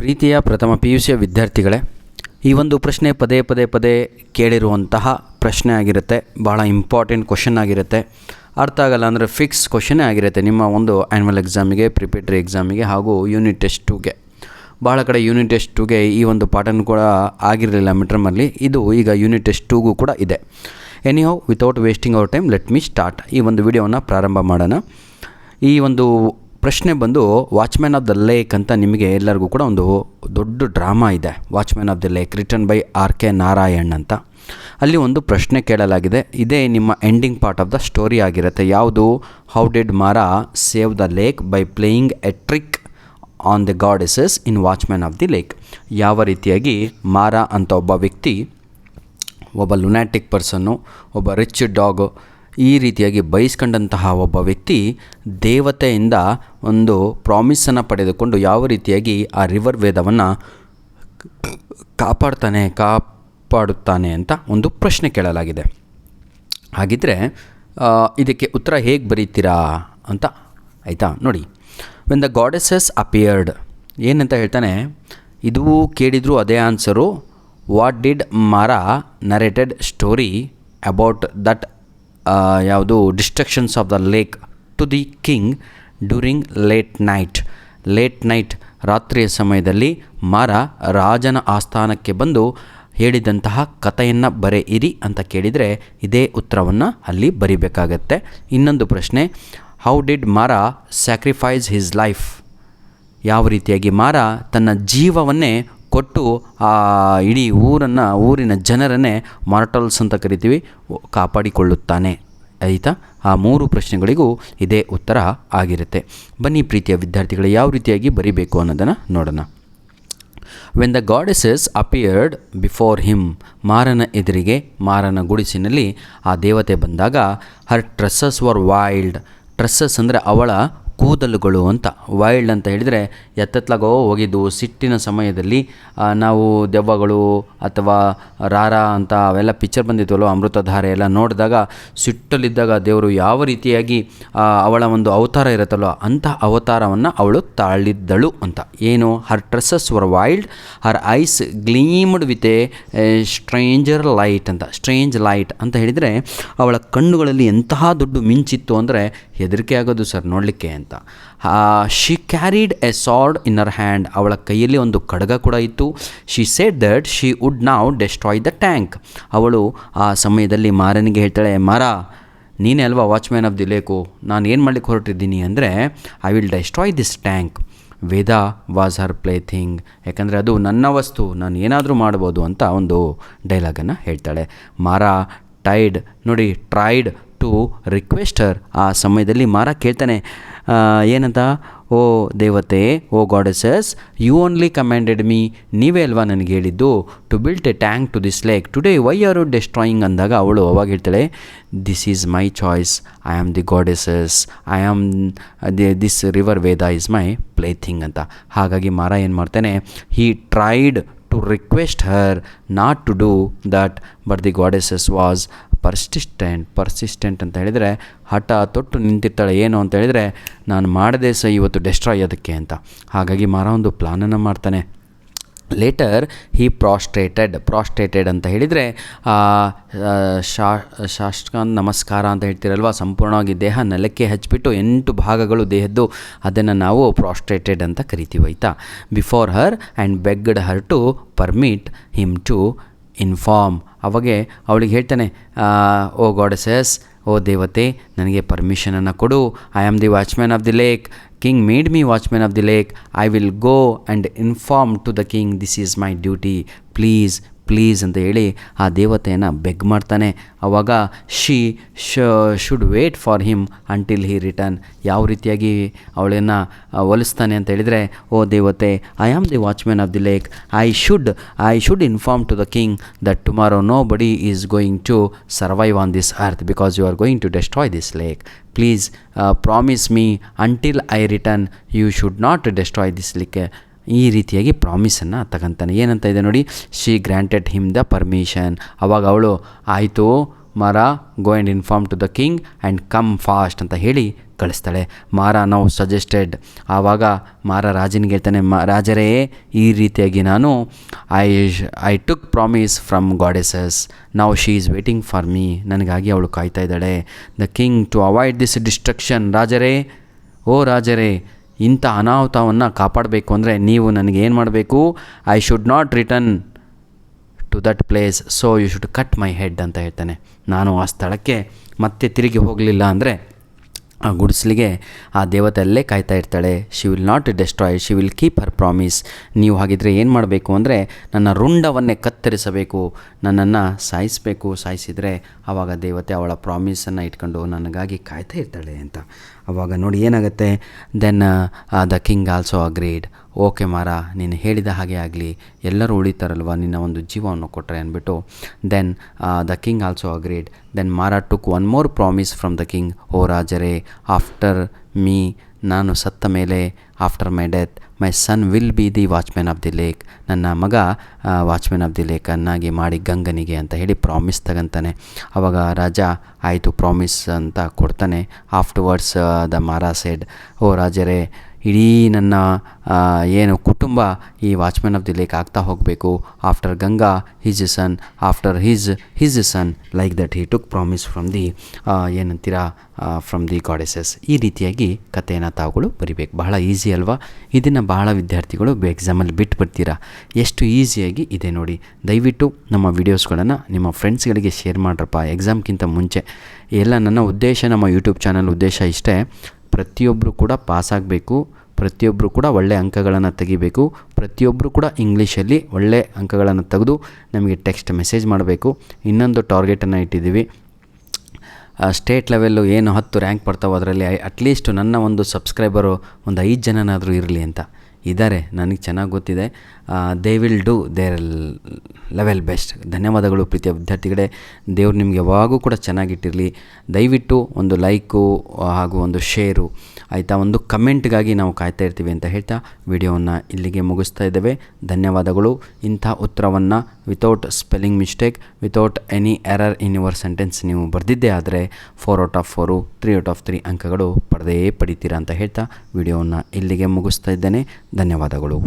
ಪ್ರೀತಿಯ ಪ್ರಥಮ PUCಯ ವಿದ್ಯಾರ್ಥಿಗಳೇ, ಈ ಒಂದು ಪ್ರಶ್ನೆ ಪದೇ ಪದೇ ಕೇಳಿರುವಂತಹ ಪ್ರಶ್ನೆ ಆಗಿರುತ್ತೆ. ಭಾಳ ಇಂಪಾರ್ಟೆಂಟ್ ಕ್ವಶನ್ ಆಗಿರುತ್ತೆ. ಅರ್ಥ ಆಗಲ್ಲ ಅಂದರೆ ಫಿಕ್ಸ್ ಕ್ವಶನ್ನೇ ಆಗಿರುತ್ತೆ ನಿಮ್ಮ ಒಂದು ಆ್ಯನ್ಯುವಲ್ ಎಕ್ಸಾಮಿಗೆ, ಪ್ರಿಪೇಟರಿ ಎಕ್ಸಾಮಿಗೆ ಹಾಗೂ ಯೂನಿಟ್ ಟೆಸ್ಟ್ 2ಗೆ. ಭಾಳ ಕಡೆ ಯೂನಿಟ್ ಟೆಸ್ಟ್ 2ಗೆ ಈ ಒಂದು ಪಾಠನೂ ಕೂಡ ಆಗಿರಲಿಲ್ಲ ಮಿಡ್ರಮಲ್ಲಿ. ಇದು ಈಗ ಯೂನಿಟ್ ಟೆಸ್ಟ್ 2ಗೂ ಕೂಡ ಇದೆ. Anyhow, without wasting our time let me start. ಈ ಒಂದು ವಿಡಿಯೋವನ್ನು ಪ್ರಾರಂಭ ಮಾಡೋಣ. ಈ ಒಂದು ಪ್ರಶ್ನೆ ಬಂದು ವಾಚ್ಮ್ಯಾನ್ ಆಫ್ ದ ಲೇಕ್ ಅಂತ ನಿಮಗೆ ಎಲ್ಲರಿಗೂ ಕೂಡ ಒಂದು ದೊಡ್ಡ ಡ್ರಾಮಾ ಇದೆ, watchman of the lake, written by R.K. Narayan ಅಂತ. ಅಲ್ಲಿ ಒಂದು ಪ್ರಶ್ನೆ ಕೇಳಲಾಗಿದೆ. ಇದೇ ನಿಮ್ಮ ending part of the story ಆಗಿರುತ್ತೆ. ಯಾವುದು? ಹೌ ಡಿಡ್ ಮಾರಾ save the lake by playing A trick on the goddesses in watchman of the lake. ಯಾವ ರೀತಿಯಾಗಿ ಮಾರಾ ಅಂತ ಒಬ್ಬ ವ್ಯಕ್ತಿ, ಒಬ್ಬ ಲುನಾಟಿಕ್ ಪರ್ಸನ್ನು, ಒಬ್ಬ ರಿಚ್ ಡಾಗ್, ಈ ರೀತಿಯಾಗಿ ಬಯಸ್ಕೊಂಡಂತಹ ಒಬ್ಬ ವ್ಯಕ್ತಿ ದೇವತೆಯಿಂದ ಒಂದು ಪ್ರಾಮಿಸನ್ನು ಪಡೆದುಕೊಂಡು ಯಾವ ರೀತಿಯಾಗಿ ಆ ರಿವರ್ ವೇದವನ್ನು ಕಾಪಾಡುತ್ತಾನೆ ಅಂತ ಒಂದು ಪ್ರಶ್ನೆ ಕೇಳಲಾಗಿದೆ. ಹಾಗಿದ್ದರೆ ಇದಕ್ಕೆ ಉತ್ತರ ಹೇಗೆ ಬರೀತೀರಾ ಅಂತ ಆಯಿತಾ ನೋಡಿ. ವೆನ್ ದ ಗಾಡೆಸಸ್ ಅಪಿಯರ್ಡ್, ಏನಂತ ಹೇಳ್ತಾನೆ, ಇದು ಕೇಳಿದರೂ ಅದೇ answer. What did Mara narrated story about that ಯಾವುದು destructions of the lake to the king during late night, ರಾತ್ರಿಯ ಸಮಯದಲ್ಲಿ ಮಾರಾ ರಾಜನ ಆಸ್ಥಾನಕ್ಕೆ ಬಂದು ಹೇಳಿದಂತಹ ಕಥೆಯನ್ನು ಬರೆಯಿರಿ ಅಂತ ಕೇಳಿದರೆ ಇದೇ ಉತ್ತರವನ್ನು ಅಲ್ಲಿ ಬರಿಬೇಕಾಗತ್ತೆ. ಇನ್ನೊಂದು ಪ್ರಶ್ನೆ, ಹೌ ಡಿಡ್ ಮಾರಾ ಸ್ಯಾಕ್ರಿಫೈಸ್ ಹಿಸ್ ಲೈಫ್, ಯಾವ ರೀತಿಯಾಗಿ ಮಾರಾ ತನ್ನ ಜೀವವನ್ನೇ ಕೊಟ್ಟು ಆ ಇಡೀ ಊರಿನ ಜನರನ್ನೇ ಮಾರ್ಟಲ್ಸ್ ಅಂತ ಕರಿತೀವಿ, ಕಾಪಾಡಿಕೊಳ್ಳುತ್ತಾನೆ. ಆಯಿತಾ? ಆ 3 ಪ್ರಶ್ನೆಗಳಿಗೂ ಇದೇ ಉತ್ತರ ಆಗಿರುತ್ತೆ. ಬನ್ನಿ ಪ್ರೀತಿಯ ವಿದ್ಯಾರ್ಥಿಗಳು, ಯಾವ ರೀತಿಯಾಗಿ ಬರಿಬೇಕು ಅನ್ನೋದನ್ನು ನೋಡೋಣ. When the goddesses appeared before him, ಮಾರನ ಎದುರಿಗೆ, ಮಾರನ ಗುಡಿಸಿನಲ್ಲಿ ಆ ದೇವತೆ ಬಂದಾಗ, ಹರ್ ಟ್ರೆಸ್ಸಸ್ ವರ್ ವೈಲ್ಡ್. ಟ್ರೆಸ್ಸಸ್ ಅಂದರೆ ಅವಳ ಕೂದಲುಗಳು ಅಂತ. ವೈಲ್ಡ್ ಅಂತ ಹೇಳಿದರೆ ಎತ್ತೆತ್ಲಾಗೋ ಹೋಗಿದ್ದು. ಸಿಟ್ಟಿನ ಸಮಯದಲ್ಲಿ ನಾವು ದೆವ್ವಗಳು ಅಥವಾ ರಾರ ಅಂತ ಅವೆಲ್ಲ ಪಿಕ್ಚರ್ ಬಂದಿದ್ವಲ್ಲೋ, ಅಮೃತಧಾರೆ ಎಲ್ಲ ನೋಡಿದಾಗ ಸಿಟ್ಟಲ್ಲಿದ್ದಾಗ ದೇವರು ಯಾವ ರೀತಿಯಾಗಿ ಅವಳ ಒಂದು ಅವತಾರ ಇರುತ್ತಲ್ಲೋ ಅಂಥ ಅವತಾರವನ್ನು ಅವಳು ತಾಳಿದ್ದಳು ಅಂತ. ಏನು? Her tresses were wild, her eyes gleamed with a stranger light ಅಂತ. ಸ್ಟ್ರೇಂಜ್ ಲೈಟ್ ಅಂತ ಹೇಳಿದರೆ ಅವಳ ಕಣ್ಣುಗಳಲ್ಲಿ ಎಂತಹ ದೊಡ್ಡ ಮಿಂಚಿತ್ತು ಅಂದರೆ ಹೆದರಿಕೆ ಆಗೋದು ಸರ್ ನೋಡಲಿಕ್ಕೆ ಅಂತ. She carried A sword in her hand, ಅವಳ ಕೈಯಲ್ಲಿ ಒಂದು ಖಡ್ಗ ಕೂಡ ಇತ್ತು. She said that she would now destroy the tank, ಅವಳು ಆ ಸಮಯದಲ್ಲಿ ಮಾರನಿಗೆ ಹೇಳ್ತಾಳೆ, ಮಾರಾ ನೀನೇ ಅಲ್ವಾ ವಾಚ್ಮ್ಯಾನ್ ಆಫ್ ದಿ ಲೇಕು, ನಾನು ಏನು ಮಾಡ್ಲಿಕ್ಕೆ ಹೊರಟಿದ್ದೀನಿ ಅಂದರೆ I will destroy this tank. Veda was her play thing, ಯಾಕಂದರೆ ಅದು ನನ್ನ ವಸ್ತು, ನಾನು ಏನಾದರೂ ಮಾಡ್ಬೋದು ಅಂತ ಒಂದು ಡೈಲಾಗನ್ನು ಹೇಳ್ತಾಳೆ. ಮಾರಾ ಟ್ರೈಡ್ ಟು ರಿಕ್ವೆಸ್ಟ್ ಹರ್, ಆ ಸಮಯದಲ್ಲಿ ಮಾರಾ ಕೇಳ್ತಾನೆ ಏನಂತ, ಓ ದೇವತೆ, oh goddesses, you only commanded me, ನೀವೇ ಅಲ್ವಾ ನನಗೆ ಹೇಳಿದ್ದು, to built a tank to this lake, today why are you destroying ಅಂದಾಗ ಅವಳು ಅವಾಗ ಹೇಳ್ತಾಳೆ, this is my choice, I am the goddesses, this river Veda is my play thing ಅಂತ. ಹಾಗಾಗಿ ಮಾರಾ ಏನು ಮಾಡ್ತಾನೆ, he tried to request her not to do that, but the goddesses was persistent ಅಂತ ಹೇಳಿದರೆ ಹಠ ತೊಟ್ಟು ನಿಂತಿರ್ತಾಳೆ. ಏನು ಅಂತ ಹೇಳಿದರೆ, ನಾನು ಮಾಡದೆ ಸಹ ಇವತ್ತು ಡೆಸ್ಟ್ರಾಯ್ ಅದಕ್ಕೆ ಅಂತ. ಹಾಗಾಗಿ ಮಾರಾ ಒಂದು ಪ್ಲಾನನ್ನು ಮಾಡ್ತಾನೆ. ಲೇಟರ್ ಹಿ ಪ್ರಾಸ್ಟ್ರೇಟೆಡ್ ಅಂತ ಹೇಳಿದರೆ ಶಾಸ್ತ್ರಾಂಗ ನಮಸ್ಕಾರ ಅಂತ ಹೇಳ್ತೀರಲ್ವ, ಸಂಪೂರ್ಣವಾಗಿ ದೇಹ ನೆಲಕ್ಕೆ ಹಚ್ಚಿಬಿಟ್ಟು 8 ಭಾಗಗಳು ದೇಹದ್ದು, ಅದನ್ನು ನಾವು ಪ್ರಾಸ್ಟ್ರೇಟೆಡ್ ಅಂತ ಕರಿತೀವಿ. ಆಯಿತಾ? Before her and begged her to permit him to inform, ಅವಾಗೆ ಅವಳಿಗೆ ಹೇಳ್ತಾನೆ, ಓ ಗಾಡೆಸಸ್, ಓ ದೇವತೆ, ನನಗೆ ಪರ್ಮಿಷನನ್ನು ಕೊಡು, I am the watchman of the lake, king made me watchman of the lake, I will go and inform to the king, this is my duty, please ಅಂತ ಹೇಳಿ ಆ ದೇವತೆಯನ್ನು ಬೆಗ್ ಮಾಡ್ತಾನೆ. ಆವಾಗ she should wait for him until he return, ಯಾವ ರೀತಿಯಾಗಿ ಅವಳನ್ನು ಒಲಿಸ್ತಾನೆ ಅಂತ ಹೇಳಿದರೆ, ಓ ದೇವತೆ, I am the watchman of the lake, I should inform to the king that tomorrow no ಬಡಿ is going to survive on this earth because you are going to destroy this lake. Please promise me until I return you should not destroy this lake. ಈ ರೀತಿಯಾಗಿ ಪ್ರಾಮಿಸನ್ನು ತಗೊಂತಾನೆ. ಏನಂತ ಇದೆ ನೋಡಿ, she granted him the permission. ಅವಾಗ ಅವಳು ಆಯಿತು Mara, go and inform to the king and come fast ಅಂತ ಹೇಳಿ ಕಳಿಸ್ತಾಳೆ. ಮಾರ ನಾವು ಸಜೆಸ್ಟೆಡ್. ಆವಾಗ ಮಾರ ರಾಜನಿಗೆ ಹೇಳ್ತಾನೆ, ರಾಜರೇ, ಈ ರೀತಿಯಾಗಿ ನಾನು I took promise from goddesses, ನಾವು she is waiting for me, ನನಗಾಗಿ ಅವಳು ಕಾಯ್ತಾ ಇದ್ದಾಳೆ. The king to avoid this destruction, ರಾಜರೇ, ಓ ರಾಜರೇ, ಇಂಥ ಅನಾಹುತವನ್ನು ಕಾಪಾಡಬೇಕು ಅಂದರೆ ನೀವು ನನಗೆ ಏನು ಮಾಡಬೇಕು, I should not return to that place, so you should cut my head ಅಂತ ಹೇಳ್ತಾನೆ. ನಾನು ಆ ಸ್ಥಳಕ್ಕೆ ಮತ್ತೆ ತಿರುಗಿ ಹೋಗಲಿಲ್ಲ ಅಂದರೆ ಆ ಗುಡಿಸಲಿಗೆ ಆ ದೇವತೆ ಅಲ್ಲೇ ಕಾಯ್ತಾ ಇರ್ತಾಳೆ. She will not destroy, she will keep Har promise. ನೀವು ಹಾಗಿದ್ರೆ ಏನು ಮಾಡಬೇಕು ಅಂದರೆ ನನ್ನ ರುಂಡವನ್ನೇ ಕತ್ತರಿಸಬೇಕು, ನನ್ನನ್ನು ಸಾಯಿಸಬೇಕು, ಸಾಯಿಸಿದರೆ ಆವಾಗ ದೇವತೆ ಅವಳ ಪ್ರಾಮಿಸನ್ನು ಇಟ್ಕೊಂಡು ನನಗಾಗಿ ಕಾಯ್ತಾ ಇರ್ತಾಳೆ ಅಂತ. ಆವಾಗ ನೋಡಿ ಏನಾಗುತ್ತೆ, then the king also agreed. Okay Mara, ನೀನು ಹೇಳಿದ ಹಾಗೆ ಆಗಲಿ, ಎಲ್ಲರೂ ಉಳಿತಾರಲ್ವ, ನಿನ್ನ ಒಂದು ಜೀವವನ್ನು ಕೊಟ್ಟರೆ ಅಂದ್ಬಿಟ್ಟು then the king also agreed. Then Mara took one more promise from the king, ಓ ರಾಜರೇ, ಆಫ್ಟರ್ ಮೀ, ನಾನು ಸತ್ತ ಮೇಲೆ, after my death, my son will be the watchman of the lake, ನನ್ನ ಮಗ ವಾಚ್ಮ್ಯಾನ್ ಆಫ್ ದಿ ಲೇಕ್ ಅನ್ನಾಗಿ ಮಾಡಿ ಗಂಗನಿಗೆ ಅಂತ ಹೇಳಿ ಪ್ರಾಮಿಸ್ ತಗೊಂತಾನೆ. ಆವಾಗ ರಾಜ ಆಯಿತು ಪ್ರಾಮಿಸ್ ಅಂತ ಕೊಡ್ತಾನೆ. ಆಫ್ಟರ್ವರ್ಡ್ಸ್ ದ ಮಾರಾ ಸೆಡ್, ಓ ರಾಜರೇ, ಇಡೀ ನನ್ನ ಏನು ಕುಟುಂಬ ಈ ವಾಚ್ಮ್ಯಾನ್ ಆಫ್ ದಿ ಲೇಕ್ ಆಗ್ತಾ ಹೋಗಬೇಕು. After Ganga his son, after his son, like that he took promise from the ಏನಂತೀರಾ ಫ್ರಮ್ ದಿ ಗಾಡೆಸಸ್. ಈ ರೀತಿಯಾಗಿ ಕಥೆಯನ್ನು ತಾವುಗಳು ಬರಿಬೇಕು. ಬಹಳ ಈಸಿ ಅಲ್ವಾ? ಇದನ್ನು ಬಹಳ ವಿದ್ಯಾರ್ಥಿಗಳು ಎಕ್ಸಾಮಲ್ಲಿ ಬಿಟ್ಬಿಡ್ತೀರಾ. ಎಷ್ಟು ಈಸಿಯಾಗಿ ಇದೆ ನೋಡಿ. ದಯವಿಟ್ಟು ನಮ್ಮ ವೀಡಿಯೋಸ್ಗಳನ್ನು ನಿಮ್ಮ ಫ್ರೆಂಡ್ಸ್ಗಳಿಗೆ ಶೇರ್ ಮಾಡ್ರಪ್ಪ. ಎಕ್ಸಾಮ್ಗಿಂತ ಮುಂಚೆ ಎಲ್ಲ ನನ್ನ ಉದ್ದೇಶ, ನಮ್ಮ ಯೂಟ್ಯೂಬ್ ಚಾನಲ್ ಉದ್ದೇಶ ಇಷ್ಟೇ, ಪ್ರತಿಯೊಬ್ಬರು ಕೂಡ ಪಾಸಾಗಬೇಕು, ಪ್ರತಿಯೊಬ್ಬರು ಕೂಡ ಒಳ್ಳೆಯ ಅಂಕಗಳನ್ನು ತೆಗಿಬೇಕು, ಪ್ರತಿಯೊಬ್ಬರು ಕೂಡ ಇಂಗ್ಲೀಷಲ್ಲಿ ಒಳ್ಳೆಯ ಅಂಕಗಳನ್ನು ತೆಗೆದು ನಮಗೆ ಟೆಕ್ಸ್ಟ್ ಮೆಸೇಜ್ ಮಾಡಬೇಕು. ಇನ್ನೊಂದು ಟಾರ್ಗೆಟನ್ನು ಇಟ್ಟಿದ್ದೀವಿ, ಸ್ಟೇಟ್ ಲೆವೆಲ್ಲು ಏನು 10 ರ್ಯಾಂಕ್ ಬರ್ತಾವೆ ಅದರಲ್ಲಿ ಅಟ್ಲೀಸ್ಟ್ ನನ್ನ ಒಂದು ಸಬ್ಸ್ಕ್ರೈಬರು ಒಂದು 5 ಜನನಾದರೂ ಇರಲಿ ಅಂತ ಇದ್ದಾರೆ. ನನಗೆ ಚೆನ್ನಾಗಿ ಗೊತ್ತಿದೆ. They will do their level best. ಧನ್ಯವಾದಗಳು ಪ್ರೀತಿಯ ವಿದ್ಯಾರ್ಥಿಗಳೇ. ದೇವ್ರು ನಿಮ್ಗೆ ಯಾವಾಗೂ ಕೂಡ ಚೆನ್ನಾಗಿಟ್ಟಿರಲಿ. ದಯವಿಟ್ಟು ಒಂದು ಲೈಕು ಹಾಗೂ ಒಂದು ಶೇರು ಆಯಿತಾ, ಒಂದು ಕಮೆಂಟ್ಗಾಗಿ ನಾವು ಕಾಯ್ತಾ ಇರ್ತೀವಿ ಅಂತ ಹೇಳ್ತಾ ವಿಡಿಯೋವನ್ನು ಇಲ್ಲಿಗೆ ಮುಗಿಸ್ತಾ ಇದ್ದೇವೆ. ಧನ್ಯವಾದಗಳು. ಇಂಥ ಉತ್ತರವನ್ನು without spelling mistake, without any error in your sentence ನೀವು ಬರೆದಿದ್ದೇ ಆದರೆ 4/4, 3/3 ಅಂಕಗಳು ಪಡೆದೇ ಪಡಿತೀರಾ ಅಂತ ಹೇಳ್ತಾ ವಿಡಿಯೋವನ್ನು ಇಲ್ಲಿಗೆ ಮುಗಿಸ್ತಾ ಇದ್ದೇನೆ. ಧನ್ಯವಾದಗಳು.